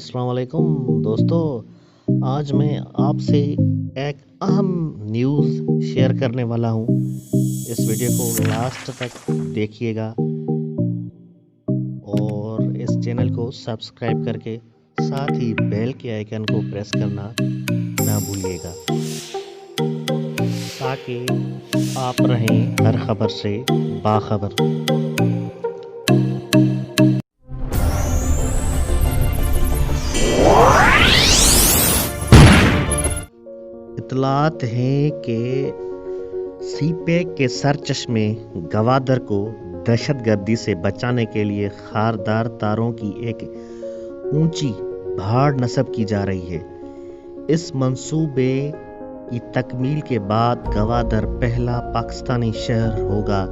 अस्सलाम वालेकुम दोस्तों। आज मैं आपसे एक अहम न्यूज़ शेयर करने वाला हूँ। इस वीडियो को लास्ट तक देखिएगा और इस चैनल को सब्सक्राइब करके साथ ही बेल के आइकन को प्रेस करना ना भूलिएगा, ताकि आप रहें हर खबर से बाखबर। इतलात हैं कि सीपेक के सरचश्मे गवादर को दहशतगर्दी से बचाने के लिए खारदार तारों की एक ऊंची भाड़ नस्ब की जा रही है। इस मंसूबे की तकमील के बाद गवादर पहला पाकिस्तानी शहर होगा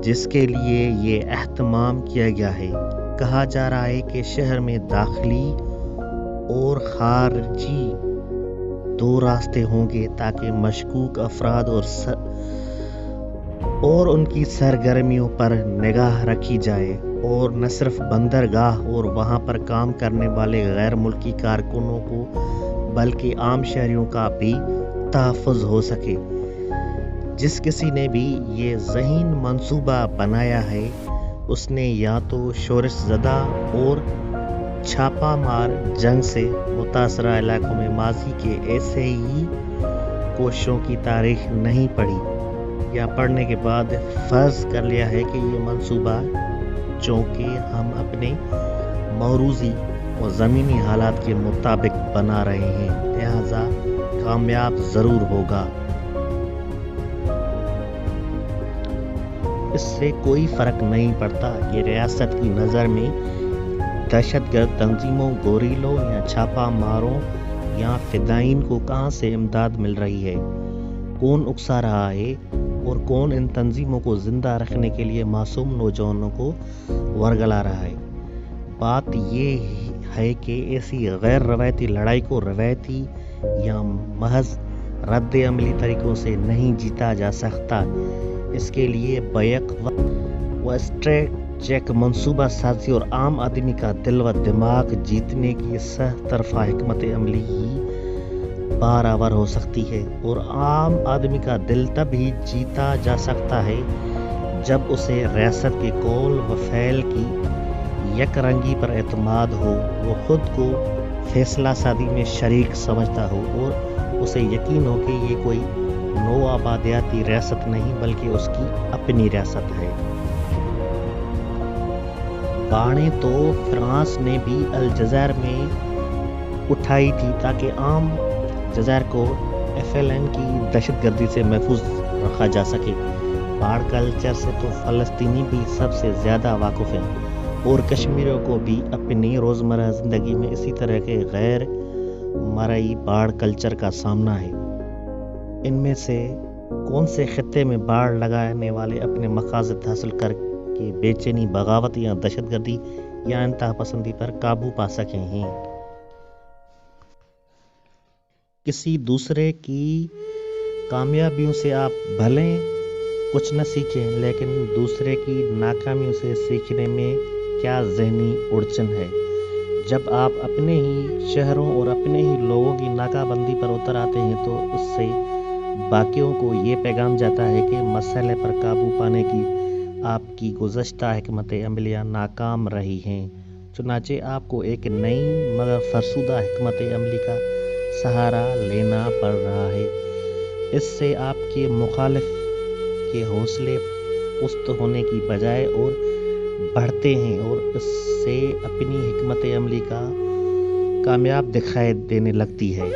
जिसके लिए ये एहतमाम किया गया है। कहा जा रहा है कि शहर में दाखिली और खारजी दो रास्ते होंगे ताकि मशकूक अफराद और उनकी सरगर्मियों पर निगाह रखी जाए, और न सिर्फ बंदरगाह और वहां पर काम करने वाले गैर मुल्की कारकुनों को बल्कि आम शहरियों का भी तहफ़्फ़ुज़ हो सके। जिस किसी ने भी ये ज़हीन मंसूबा बनाया है उसने या तो शोरश ज़दा और छापा मार जंग से मुतासरा इलाकों में माजी के ऐसे ही कोशिशों की तारीख नहीं पढ़ी, या पढ़ने के बाद फर्ज कर लिया है कि ये मंसूबा चूँकि हम अपने मौरूज़ी और ज़मीनी हालात के मुताबिक बना रहे हैं लिहाजा कामयाब ज़रूर होगा। इससे कोई फ़र्क नहीं पड़ता कि रियासत की नज़र में दहशतगर्द तंजीमों, गोरीलों या छापा मारों या फिदाइन को कहां से इमदाद मिल रही है, कौन उकसा रहा है और कौन इन तंजीमों को जिंदा रखने के लिए मासूम नौजवानों को वरगला रहा है। बात ये है कि ऐसी गैर रवायती लड़ाई को रवायती या महज रद्द अमली तरीकों से नहीं जीता जा सकता। इसके लिए बैक व स्ट्रेटजिक मंसूबा साजी और आम आदमी का दिल व दिमाग जीतने की सह तरफा हिकमत अमली ही बारावर हो सकती है, और आम आदमी का दिल तभी जीता जा सकता है जब उसे रियासत के कौल व फ़ैल की यकरंगी पर एतमाद हो, वो खुद को फैसला सादी में शरीक समझता हो और उसे यकीन हो कि ये कोई नो आबादियाती रियासत नहीं बल्कि उसकी अपनी रियासत है। बाणें तो फ्रांस ने भी अलजज़ायर में उठाई थी ताकि आम जज़ायर को FLN की दहशतगर्दी से महफूज रखा जा सके। बाढ़ कल्चर से तो फ़लस्तीनी भी सबसे ज़्यादा वाकिफ़ हैं, और कश्मीरियों को भी अपनी रोज़मर्रा ज़िंदगी में इसी तरह के गैर मरई बाढ़ कल्चर का सामना है। इनमें से कौन से खित्ते में बाढ़ लगाने वाले अपने मकासद हासिल करके बेचैनी, बगावत या दहशतगर्दी या इंतहा पसंदी पर काबू पा सके हैं। किसी दूसरे की कामयाबियों से आप भले कुछ न सीखें, लेकिन दूसरे की नाकामियों से सीखने में क्या ज़हनी उड़चन है। जब आप अपने ही शहरों और अपने ही लोगों की नाकाबंदी पर उतर आते हैं तो उससे बाकियों को ये पैगाम जाता है कि मसले पर काबू पाने की आपकी गुज़श्ता हिकमत अमलियाँ नाकाम रही हैं। चुनाचे आपको एक नई मगर फरसुदा हिकमत अमली का सहारा लेना पड़ रहा है। इससे आपके मुखालिफ के हौसले पुस्त होने की बजाय और बढ़ते हैं, और इससे अपनी हिकमत अमली का कामयाब दिखाई देने लगती है।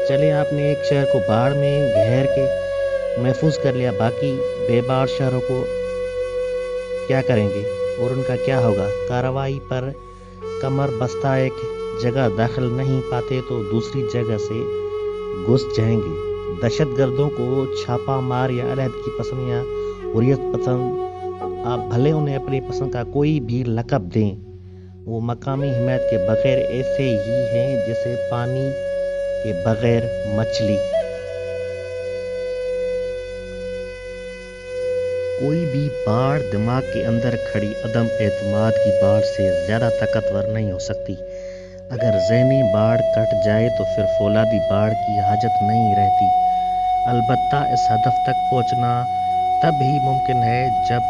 चले आपने एक शहर को बाढ़ में घेर के महफूज कर लिया, बाकी बेबार शहरों को क्या करेंगे और उनका क्या होगा? कार्रवाई पर कमर बस्ता एक जगह दाखिल नहीं पाते तो दूसरी जगह से घुस जाएंगे। दहशतगर्दों को छापा मार या अलहदगी पसंद या हुर्रियत पसंद, आप भले उन्हें अपनी पसंद का कोई भी लक़ब दें, वो मकामी हिमायत के बगैर ऐसे ही हैं जैसे पानी के बगैर मछली। कोई भी बाढ़ दिमाग के अंदर खड़ी अदम एतमाद की बाढ़ से ज़्यादा ताकतवर नहीं हो सकती। اگر ذہنی باڑ کٹ جائے تو پھر فولادی باڑ کی حاجت نہیں رہتی۔ البتہ اس ہدف تک پہنچنا تب ہی ممکن ہے جب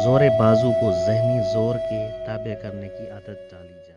زور بازو کو ذہنی زور کے تابع کرنے کی عادت ڈالی جائے۔